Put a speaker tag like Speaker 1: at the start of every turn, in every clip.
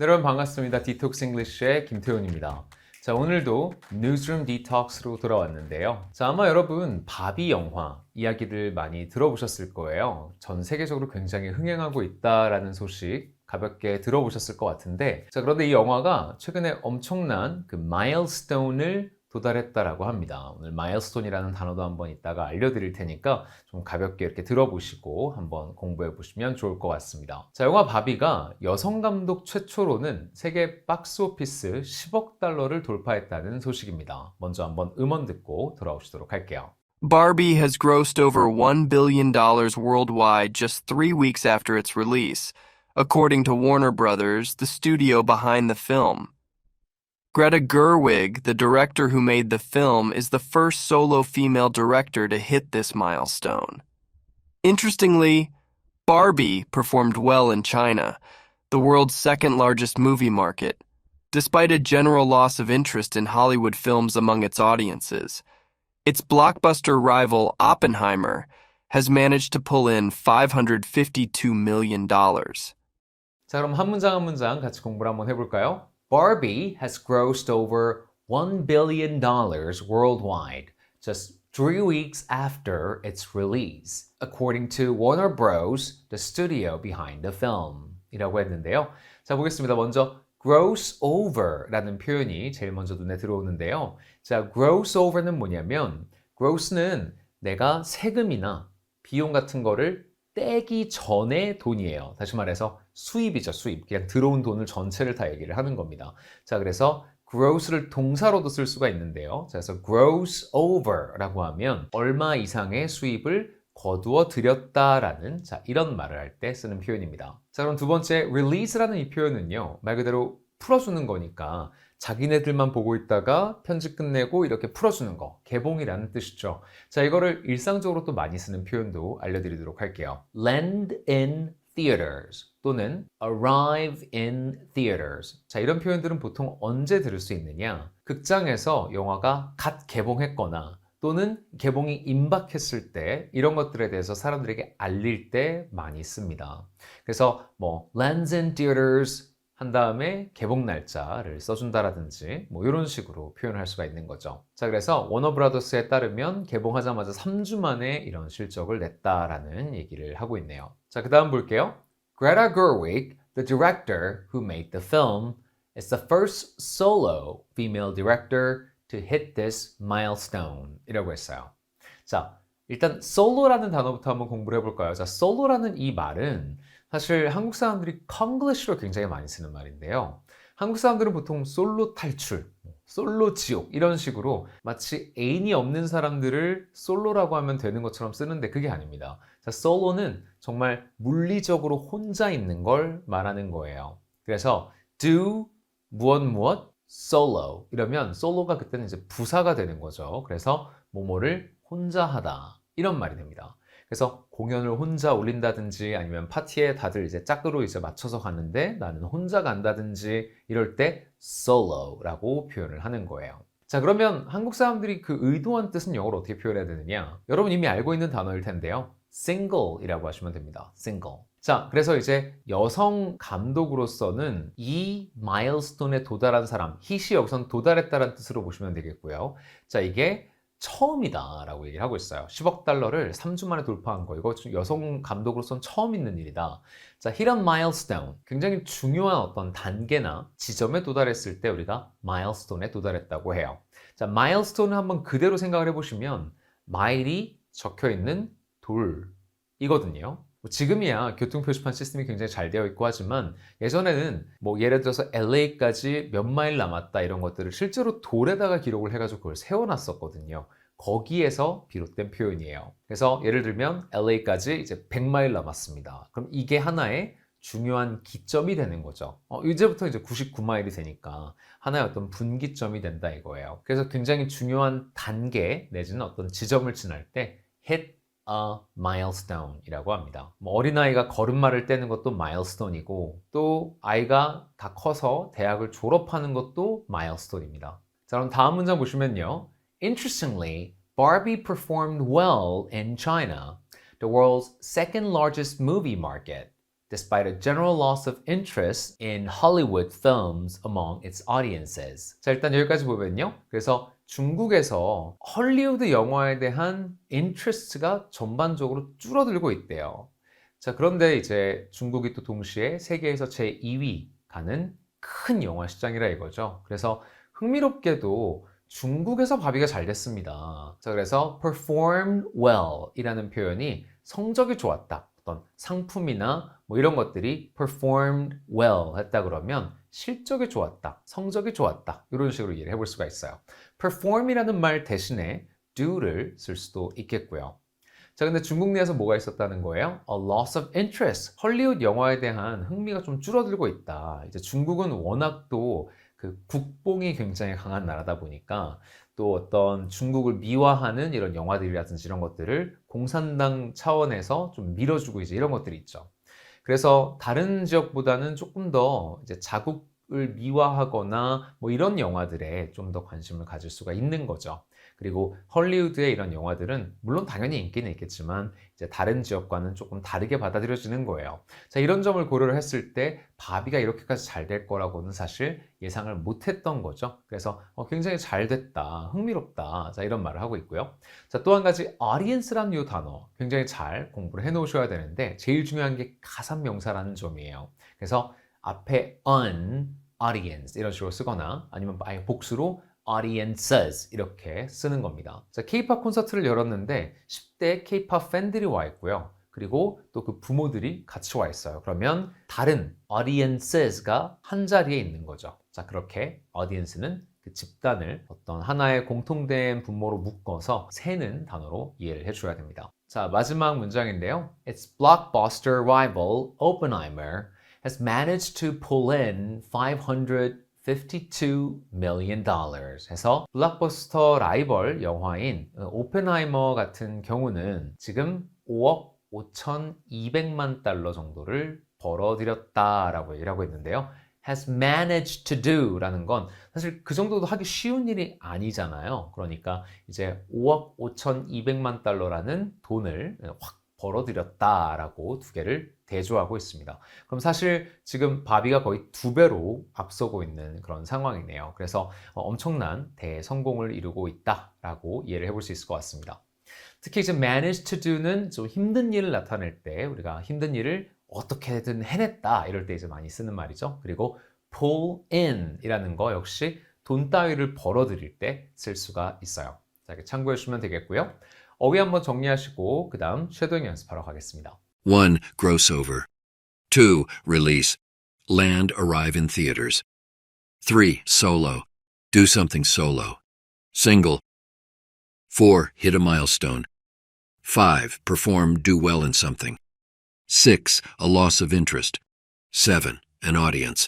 Speaker 1: 네, 여러분 반갑습니다. 디톡스 잉글리시의 김태훈입니다. 자, 오늘도 뉴스룸 디톡스로 돌아왔는데요. 자, 아마 여러분 바비 영화 이야기를 많이 들어보셨을 거예요. 전 세계적으로 굉장히 흥행하고 있다라는 소식 가볍게 들어보셨을 것 같은데, 자, 그런데 이 영화가 최근에 엄청난 그 마일스톤을 도달했다라고 합니다. 오늘 마일스톤이라는 단어도 한번 이따가 알려드릴 테니까 좀 가볍게 이렇게 들어보시고 한번 공부해 보시면 좋을 것 같습니다. 자, 영화 바비가 여성 감독 최초로는 세계 박스오피스 10억 달러를 돌파했다는 소식입니다. 먼저 한번 음원 듣고 돌아오시도록 할게요.
Speaker 2: Barbie has grossed over $1 billion worldwide just 3 weeks after its release, according to Warner Brothers, the studio behind the film. Greta Gerwig, the director who made the film, is the first solo female director to hit this milestone. Interestingly, Barbie performed well in China, the world's second largest movie market, despite a general loss of interest in Hollywood films among its audiences. Its blockbuster rival, Oppenheimer, has managed to pull in $552 million.
Speaker 1: 자, 그럼 한 문장 같이 공부를 한번 해볼까요? Barbie has grossed over $1 billion worldwide just 3 weeks after its release, according to Warner Bros., the studio behind the film. 이라고 했는데요. 자, 보겠습니다. 먼저 gross over라는 표현이 제일 먼저 눈에 들어오는데요. 자, gross over는 뭐냐면 gross는 내가 세금이나 비용 같은 거를 떼기 전의 돈이에요. 다시 말해서 수입이죠, 수입. 그냥 들어온 돈을 전체를 다 얘기를 하는 겁니다. 자, 그래서 gross를 동사로도 쓸 수가 있는데요. 자, 그래서 gross over라고 하면 얼마 이상의 수입을 거두어 들였다라는 자, 이런 말을 할 때 쓰는 표현입니다. 자, 그럼 두 번째 release라는 이 표현은요. 말 그대로 풀어주는 거니까 자기네들만 보고 있다가 편집 끝내고 이렇게 풀어주는 거, 개봉이라는 뜻이죠. 자, 이거를 일상적으로 또 많이 쓰는 표현도 알려드리도록 할게요. Land in theaters 또는 arrive in theaters. 자, 이런 표현들은 보통 언제 들을 수 있느냐? 극장에서 영화가 갓 개봉했거나 또는 개봉이 임박했을 때 이런 것들에 대해서 사람들에게 알릴 때 많이 씁니다. 그래서 뭐 lands in theaters 한 다음에 개봉 날짜를 써준다라든지 뭐 이런 식으로 표현할 수가 있는 거죠. 자, 그래서 워너브라더스에 따르면 개봉하자마자 3주 만에 이런 실적을 냈다라는 얘기를 하고 있네요. 자, 그 다음 볼게요. Greta Gerwig, the director who made the film, is the first solo female director to hit this milestone 이라고 했어요. 자, 일단 solo라는 단어부터 한번 공부를 해볼까요? 자, solo라는 이 말은 사실 한국 사람들이 콩글리시로 굉장히 많이 쓰는 말인데요. 한국 사람들은 보통 솔로 탈출, 솔로 지옥 이런 식으로 마치 애인이 없는 사람들을 솔로라고 하면 되는 것처럼 쓰는데 그게 아닙니다. 자, 솔로는 정말 물리적으로 혼자 있는 걸 말하는 거예요. 그래서 do 무엇 solo 이러면 솔로가 그때는 이제 부사가 되는 거죠. 그래서 뭐뭐를 혼자 하다 이런 말이 됩니다. 그래서 공연을 혼자 올린다든지 아니면 파티에 다들 이제 짝으로 이제 맞춰서 가는데 나는 혼자 간다든지 이럴 때 solo라고 표현을 하는 거예요. 자, 그러면 한국 사람들이 그 의도한 뜻은 영어로 어떻게 표현해야 되느냐? 여러분 이미 알고 있는 단어일 텐데요. single이라고 하시면 됩니다. single. 자, 그래서 이제 여성 감독으로서는 이 마일스톤에 도달한 사람, hit이 여기선 도달했다는 뜻으로 보시면 되겠고요. 자, 이게 처음이다 라고 얘기를 하고 있어요. 10억 달러를 3주 만에 돌파한 거. 이거 여성 감독으로서는 처음 있는 일이다. 자, hit a milestone. 굉장히 중요한 어떤 단계나 지점에 도달했을 때 우리가 milestone에 도달했다고 해요. 자, milestone을 한번 그대로 생각을 해보시면 마일이 적혀 있는 돌이거든요. 지금이야 교통표시판 시스템이 굉장히 잘 되어 있고 하지만 예전에는 뭐 예를 들어서 LA까지 몇 마일 남았다 이런 것들을 실제로 돌에다가 기록을 해가지고 그걸 세워놨었거든요. 거기에서 비롯된 표현이에요. 그래서 예를 들면 LA까지 이제 100마일 남았습니다. 그럼 이게 하나의 중요한 기점이 되는 거죠. 이제부터 이제 99마일이 되니까 하나의 어떤 분기점이 된다 이거예요. 그래서 굉장히 중요한 단계 내지는 어떤 지점을 지날 때 hit a milestone 이라고 합니다. 뭐 어린아이가 걸음마를 떼는 것도 milestone이고 또 아이가 다 커서 대학을 졸업하는 것도 milestone입니다. 자, 그럼 다음 문장 보시면요. Interestingly, Barbie performed well in China, the world's second largest movie market, despite a general loss of interest in Hollywood films among its audiences. 자, 일단 여기까지 보면요. 그래서 중국에서 헐리우드 영화에 대한 interest가 전반적으로 줄어들고 있대요. 자, 그런데 이제 중국이 또 동시에 세계에서 제2위 가는 큰 영화 시장이라 이거죠. 그래서 흥미롭게도 중국에서 바비가 잘 됐습니다. 자, 그래서 performed well 이라는 표현이 성적이 좋았다. 어떤 상품이나 뭐 이런 것들이 performed well 했다 그러면 실적이 좋았다, 성적이 좋았다 이런 식으로 이해를 해볼 수가 있어요. perform이라는 말 대신에 do를 쓸 수도 있겠고요. 자, 근데 중국 내에서 뭐가 있었다는 거예요? A loss of interest. 헐리우드 영화에 대한 흥미가 좀 줄어들고 있다. 이제 중국은 워낙 또 그 국뽕이 굉장히 강한 나라다 보니까 또 어떤 중국을 미화하는 이런 영화들이라든지 이런 것들을 공산당 차원에서 좀 밀어주고 이제 이런 것들이 있죠. 그래서 다른 지역보다는 조금 더 이제 자국을 미화하거나 뭐 이런 영화들에 좀 더 관심을 가질 수가 있는 거죠. 그리고 헐리우드의 이런 영화들은 물론 당연히 인기는 있겠지만 이제 다른 지역과는 조금 다르게 받아들여지는 거예요. 자, 이런 점을 고려를 했을 때 바비가 이렇게까지 잘 될 거라고는 사실 예상을 못 했던 거죠. 그래서 굉장히 잘 됐다, 흥미롭다, 자, 이런 말을 하고 있고요. 자, 또 한 가지 audience라는 이 단어 굉장히 잘 공부를 해 놓으셔야 되는데 제일 중요한 게 가산명사라는 점이에요. 그래서 앞에 an audience 이런 식으로 쓰거나 아니면 아예 복수로 audiences 이렇게 쓰는 겁니다. 자, K-pop 콘서트를 열었는데 10대 K-pop 팬들이 와 있고요. 그리고 또 그 부모들이 같이 와 있어요. 그러면 다른 audiences가 한 자리에 있는 거죠. 자, 그렇게 audience는 그 집단을 어떤 하나의 공통된 분모로 묶어서 세는 단어로 이해를 해줘야 됩니다. 자, 마지막 문장인데요. Its blockbuster rival Oppenheimer has managed to pull in $552 million 해서 블록버스터 라이벌 영화인 오펜하이머 같은 경우는 지금 5억 5,200만 달러 정도를 벌어들였다라고 얘기를 하고 있는데요. has managed to do 라는 건 사실 그 정도도 하기 쉬운 일이 아니잖아요. 그러니까 이제 5억 5,200만 달러라는 돈을 확 벌어들였다라고 두 개를 대조하고 있습니다. 그럼 사실 지금 바비가 거의 2배로 앞서고 있는 그런 상황이네요. 그래서 엄청난 대성공을 이루고 있다라고 이해를 해볼 수 있을 것 같습니다. 특히 이제 manage to do는 좀 힘든 일을 나타낼 때 우리가 힘든 일을 어떻게든 해냈다 이럴 때 이제 많이 쓰는 말이죠. 그리고 pull in 이라는 거 역시 돈 따위를 벌어들일 때 쓸 수가 있어요. 자, 이렇게 참고해 주시면 되겠고요. 어휘 한번 정리하시고 그 다음 쉐도잉 연습하러 가겠습니다.
Speaker 3: 1. Gross over. 2. Release. Land, arrive in theaters. 3. Solo. Do something solo. Single. 4. Hit a milestone. 5. Perform, do well in something. 6. A loss of interest. 7. An audience.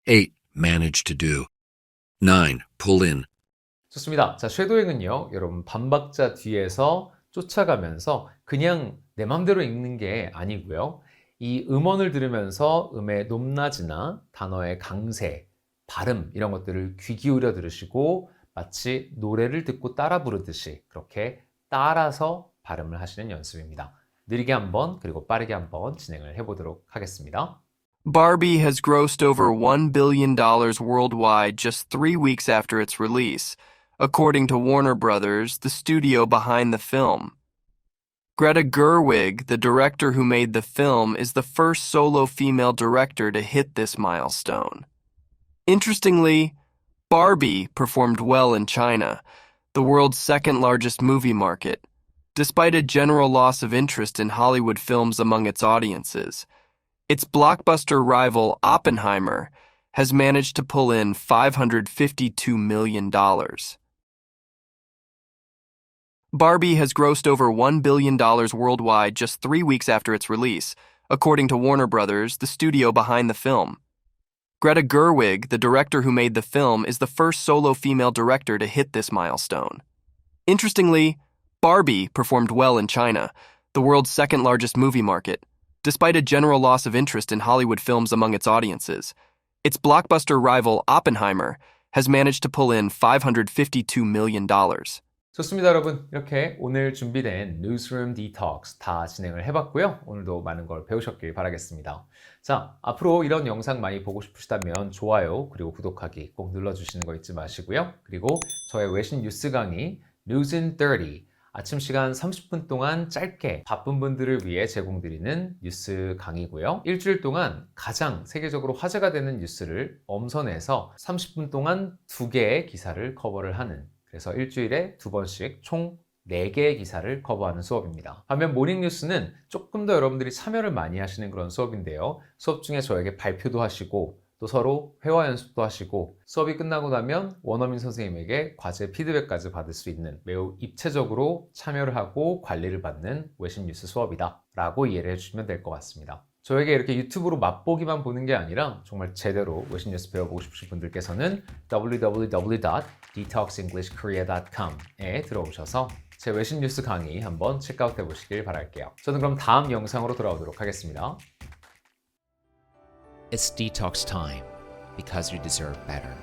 Speaker 3: 8. Manage to do. 9. Pull in.
Speaker 1: 좋습니다. 자, 쉐도잉은요, 여러분 반박자 뒤에서 쫓아가면서 그냥 내 맘대로 읽는 게 아니고요. 이 음원을 들으면서 음의 높낮이나 단어의 강세, 발음 이런 것들을 귀 기울여 들으시고 마치 노래를 듣고 따라 부르듯이 그렇게 따라서 발음을 하시는 연습입니다. 느리게 한번 그리고 빠르게 한번 진행을 해보도록 하겠습니다.
Speaker 2: Barbie has grossed over $1 billion worldwide just 3 weeks after its release, according to Warner Brothers, the studio behind the film. Greta Gerwig, the director who made the film, is the first solo female director to hit this milestone. Interestingly, Barbie performed well in China, the world's second-largest movie market, despite a general loss of interest in Hollywood films among its audiences. Its blockbuster rival, Oppenheimer, has managed to pull in $552 million. Barbie has grossed over $1 billion worldwide just 3 weeks after its release, according to Warner Brothers, the studio behind the film. Greta Gerwig, the director who made the film, is the first solo female director to hit this milestone. Interestingly, Barbie performed well in China, the world's second-largest movie market, despite a general loss of interest in Hollywood films among its audiences. Its blockbuster rival, Oppenheimer, has managed to pull in $552 million.
Speaker 1: 좋습니다, 여러분. 이렇게 오늘 준비된 Newsroom Detox 다 진행을 해봤고요. 오늘도 많은 걸 배우셨길 바라겠습니다. 자, 앞으로 이런 영상 많이 보고 싶으시다면 좋아요 그리고 구독하기 꼭 눌러주시는 거 잊지 마시고요. 그리고 저의 외신 뉴스 강의 News in 30 아침 시간 30분 동안 짧게 바쁜 분들을 위해 제공드리는 뉴스 강의고요. 일주일 동안 가장 세계적으로 화제가 되는 뉴스를 엄선해서 30분 동안 2개의 기사를 커버를 하는, 그래서 일주일에 2번씩 총 4개의 기사를 커버하는 수업입니다. 반면 모닝 뉴스는 조금 더 여러분들이 참여를 많이 하시는 그런 수업인데요. 수업 중에 저에게 발표도 하시고 또 서로 회화 연습도 하시고 수업이 끝나고 나면 원어민 선생님에게 과제 피드백까지 받을 수 있는 매우 입체적으로 참여를 하고 관리를 받는 외신 뉴스 수업이다 라고 이해를 해주시면 될 것 같습니다. 저에게 이렇게 유튜브로 맛보기만 보는 게 아니라 정말 제대로 외신 뉴스 배워보고 싶으신 분들께서는 www.detoxenglishkorea.com에 들어오셔서 제 외신 뉴스 강의 한번 체크아웃 해보시길 바랄게요. 저는 그럼 다음 영상으로 돌아오도록 하겠습니다.
Speaker 4: It's detox time because you deserve better.